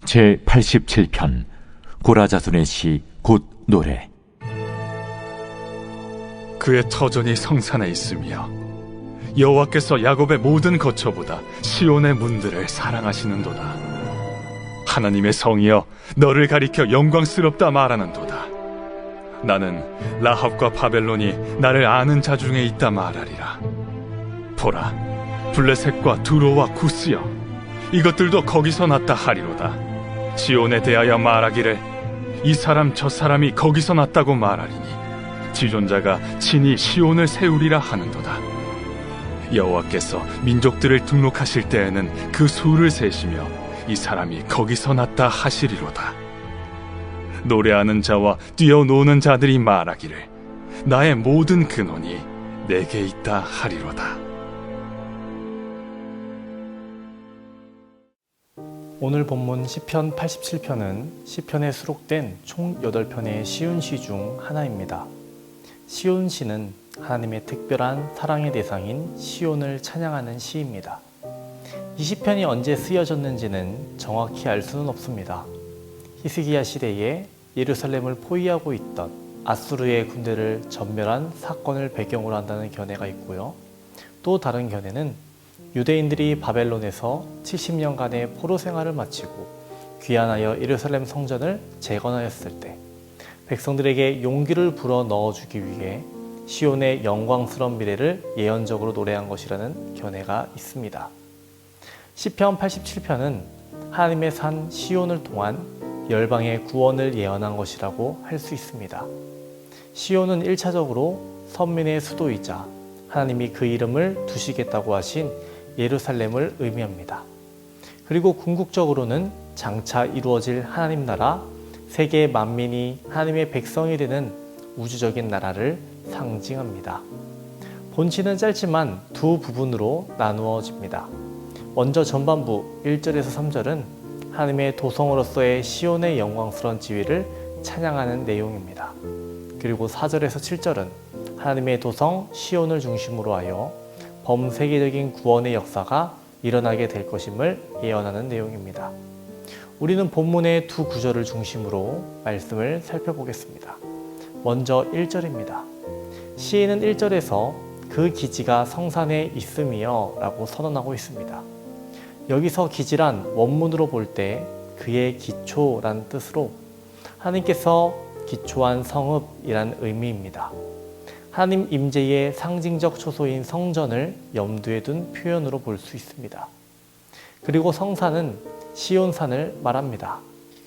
제87편 고라자손의 시 곧 노래. 그의 터전이 성산에 있으며 여호와께서 야곱의 모든 거처보다 시온의 문들을 사랑하시는도다. 하나님의 성이여, 너를 가리켜 영광스럽다 말하는도다. 나는 라합과 바벨론이 나를 아는 자 중에 있다 말하리라. 보라, 블레셋과 두로와 구스여, 이것들도 거기서 났다 하리로다. 시온에 대하여 말하기를 이 사람 저 사람이 거기서 났다고 말하리니 지존자가 친히 시온을 세우리라 하는도다. 여호와께서 민족들을 등록하실 때에는 그 수를 세시며 이 사람이 거기서 났다 하시리로다. 노래하는 자와 뛰어노는 자들이 말하기를 나의 모든 근원이 내게 있다 하리로다. 오늘 본문 시편 87편은 시편에 수록된 총 8편의 시온시 중 하나입니다. 시온시는 하나님의 특별한 사랑의 대상인 시온을 찬양하는 시입니다. 이 시편이 언제 쓰여졌는지는 정확히 알 수는 없습니다. 히스기야 시대에 예루살렘을 포위하고 있던 아수르의 군대를 전멸한 사건을 배경으로 한다는 견해가 있고요. 또 다른 견해는 유대인들이 바벨론에서 70년간의 포로 생활을 마치고 귀환하여 예루살렘 성전을 재건하였을 때 백성들에게 용기를 불어 넣어주기 위해 시온의 영광스러운 미래를 예언적으로 노래한 것이라는 견해가 있습니다. 시편 87편은 하나님의 산 시온을 통한 열방의 구원을 예언한 것이라고 할 수 있습니다. 시온은 1차적으로 선민의 수도이자 하나님이 그 이름을 두시겠다고 하신 예루살렘을 의미합니다. 그리고 궁극적으로는 장차 이루어질 하나님 나라, 세계 만민이 하나님의 백성이 되는 우주적인 나라를 상징합니다. 본치는 짧지만 두 부분으로 나누어집니다. 먼저 전반부 1절에서 3절은 하나님의 도성으로서의 시온의 영광스러운 지위를 찬양하는 내용입니다. 그리고 4절에서 7절은 하나님의 도성 시온을 중심으로 하여 범세계적인 구원의 역사가 일어나게 될 것임을 예언하는 내용입니다. 우리는 본문의 두 구절을 중심으로 말씀을 살펴보겠습니다. 먼저 1절입니다. 시인은 1절에서 그 기지가 성산에 있으며 라고 선언하고 있습니다. 여기서 기지란 원문으로 볼 때 그의 기초란 뜻으로 하나님께서 기초한 성읍이란 의미입니다. 하나님 임재의 상징적 초소인 성전을 염두에 둔 표현으로 볼 수 있습니다. 그리고 성산은 시온산을 말합니다.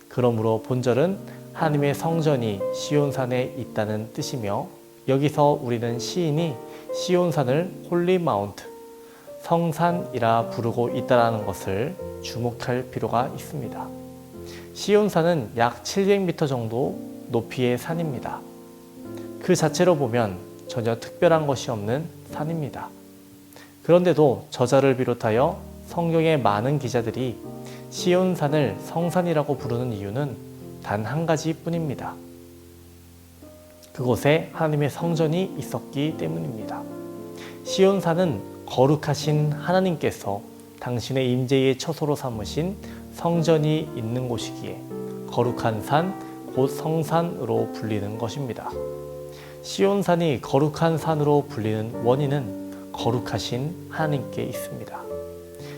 그러므로 본절은 하나님의 성전이 시온산에 있다는 뜻이며 여기서 우리는 시인이 시온산을 홀리 마운트, 성산이라 부르고 있다는 것을 주목할 필요가 있습니다. 시온산은 약 700m 정도 높이의 산입니다. 그 자체로 보면 전혀 특별한 것이 없는 산입니다. 그런데도 저자를 비롯하여 성경의 많은 기자들이 시온산을 성산이라고 부르는 이유는 단 한 가지 뿐입니다. 그곳에 하나님의 성전이 있었기 때문입니다. 시온산은 거룩하신 하나님께서 당신의 임재의 처소로 삼으신 성전이 있는 곳이기에 거룩한 산, 곧 성산으로 불리는 것입니다. 시온산이 거룩한 산으로 불리는 원인은 거룩하신 하나님께 있습니다.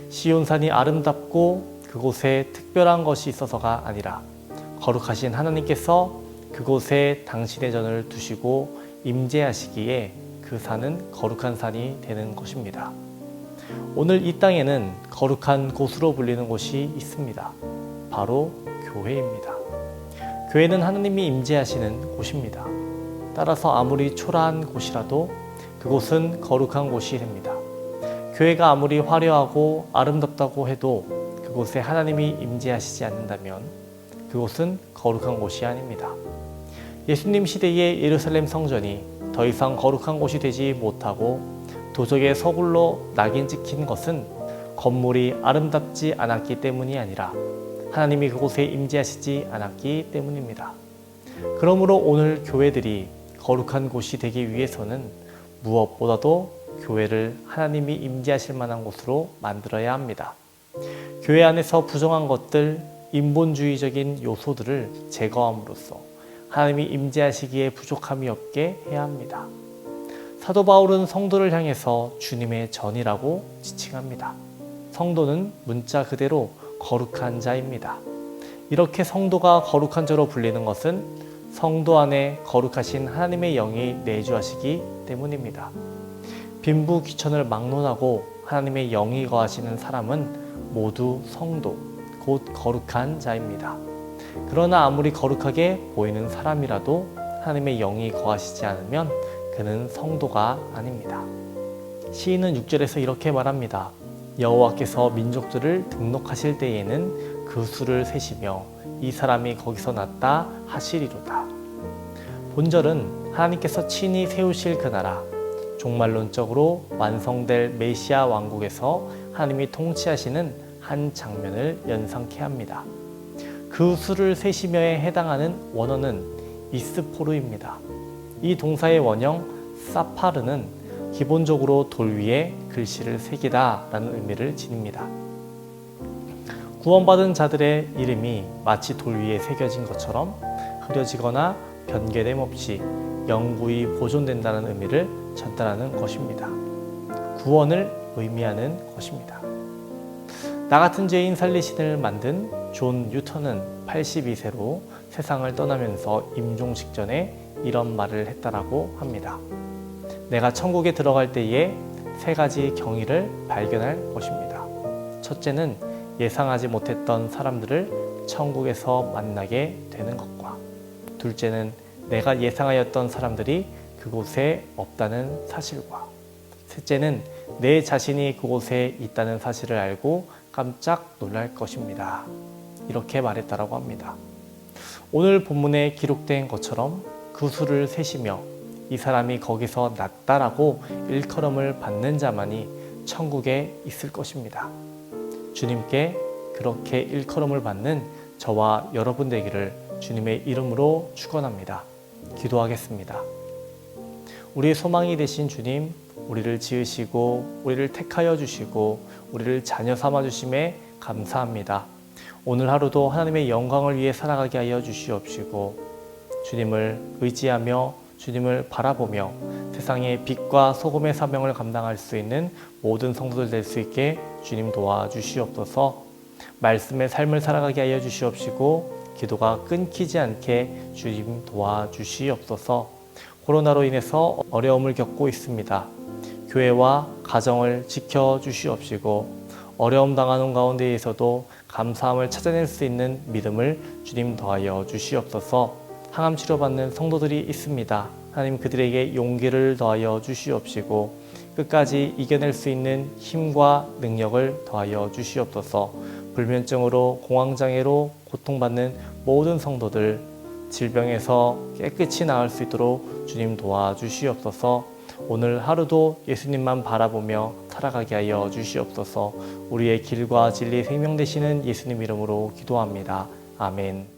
시온산이 아름답고 그곳에 특별한 것이 있어서가 아니라 거룩하신 하나님께서 그곳에 당신의 전을 두시고 임재하시기에 그 산은 거룩한 산이 되는 것입니다. 오늘 이 땅에는 거룩한 곳으로 불리는 곳이 있습니다. 바로 교회입니다. 교회는 하나님이 임재하시는 곳입니다. 따라서 아무리 초라한 곳이라도 그곳은 거룩한 곳이 됩니다. 교회가 아무리 화려하고 아름답다고 해도 그곳에 하나님이 임재하시지 않는다면 그곳은 거룩한 곳이 아닙니다. 예수님 시대의 예루살렘 성전이 더 이상 거룩한 곳이 되지 못하고 도적의 서굴로 낙인 찍힌 것은 건물이 아름답지 않았기 때문이 아니라 하나님이 그곳에 임재하시지 않았기 때문입니다. 그러므로 오늘 교회들이 거룩한 곳이 되기 위해서는 무엇보다도 교회를 하나님이 임재하실 만한 곳으로 만들어야 합니다. 교회 안에서 부정한 것들, 인본주의적인 요소들을 제거함으로써 하나님이 임재하시기에 부족함이 없게 해야 합니다. 사도 바울은 성도를 향해서 주님의 전이라고 지칭합니다. 성도는 문자 그대로 거룩한 자입니다. 이렇게 성도가 거룩한 자로 불리는 것은 성도 안에 거룩하신 하나님의 영이 내주하시기 때문입니다. 빈부 귀천을 막론하고 하나님의 영이 거하시는 사람은 모두 성도, 곧 거룩한 자입니다. 그러나 아무리 거룩하게 보이는 사람이라도 하나님의 영이 거하시지 않으면 그는 성도가 아닙니다. 시인은 6절에서 이렇게 말합니다. 여호와께서 민족들을 등록하실 때에는 그 수를 세시며 이 사람이 거기서 났다 하시리로다. 본절은 하나님께서 친히 세우실 그 나라, 종말론적으로 완성될 메시아 왕국에서 하나님이 통치하시는 한 장면을 연상케 합니다. 그 수를 세시며에 해당하는 원어는 이스포르입니다. 이 동사의 원형 사파르는 기본적으로 돌 위에 글씨를 새기다 라는 의미를 지닙니다. 구원받은 자들의 이름이 마치 돌 위에 새겨진 것처럼 흐려지거나 변개됨 없이 영구히 보존된다는 의미를 전달하는 것입니다. 구원을 의미하는 것입니다. 나 같은 죄인 살리신을 만든 존 뉴턴은 82세로 세상을 떠나면서 임종 직전에 이런 말을 했다라고 합니다. 내가 천국에 들어갈 때에 세 가지 경위를 발견할 것입니다. 첫째는 예상하지 못했던 사람들을 천국에서 만나게 되는 것과, 둘째는 내가 예상하였던 사람들이 그곳에 없다는 사실과, 셋째는 내 자신이 그곳에 있다는 사실을 알고 깜짝 놀랄 것입니다. 이렇게 말했다라고 합니다. 오늘 본문에 기록된 것처럼 그 수를 세시며 이 사람이 거기서 났다라고 일컬음을 받는 자만이 천국에 있을 것입니다. 주님께 그렇게 일컬음을 받는 저와 여러분 되기를 주님의 이름으로 축원합니다. 기도하겠습니다. 우리의 소망이 되신 주님, 우리를 지으시고 우리를 택하여 주시고 우리를 자녀 삼아 주심에 감사합니다. 오늘 하루도 하나님의 영광을 위해 살아가게 하여 주시옵시고 주님을 의지하며 주님을 바라보며 세상의 빛과 소금의 사명을 감당할 수 있는 모든 성도들 될 수 있게 주님 도와주시옵소서. 말씀의 삶을 살아가게 하여 주시옵시고 기도가 끊기지 않게 주님 도와주시옵소서. 코로나로 인해서 어려움을 겪고 있습니다. 교회와 가정을 지켜주시옵시고 어려움 당하는 가운데에서도 감사함을 찾아낼 수 있는 믿음을 주님 더하여 주시옵소서. 항암 치료받는 성도들이 있습니다. 하나님 그들에게 용기를 더하여 주시옵시고 끝까지 이겨낼 수 있는 힘과 능력을 더하여 주시옵소서. 불면증으로 공황장애로 고통받는 모든 성도들 질병에서 깨끗이 나을 수 있도록 주님 도와주시옵소서. 오늘 하루도 예수님만 바라보며 살아가게 하여 주시옵소서. 우리의 길과 진리 생명 되시는 예수님 이름으로 기도합니다. 아멘.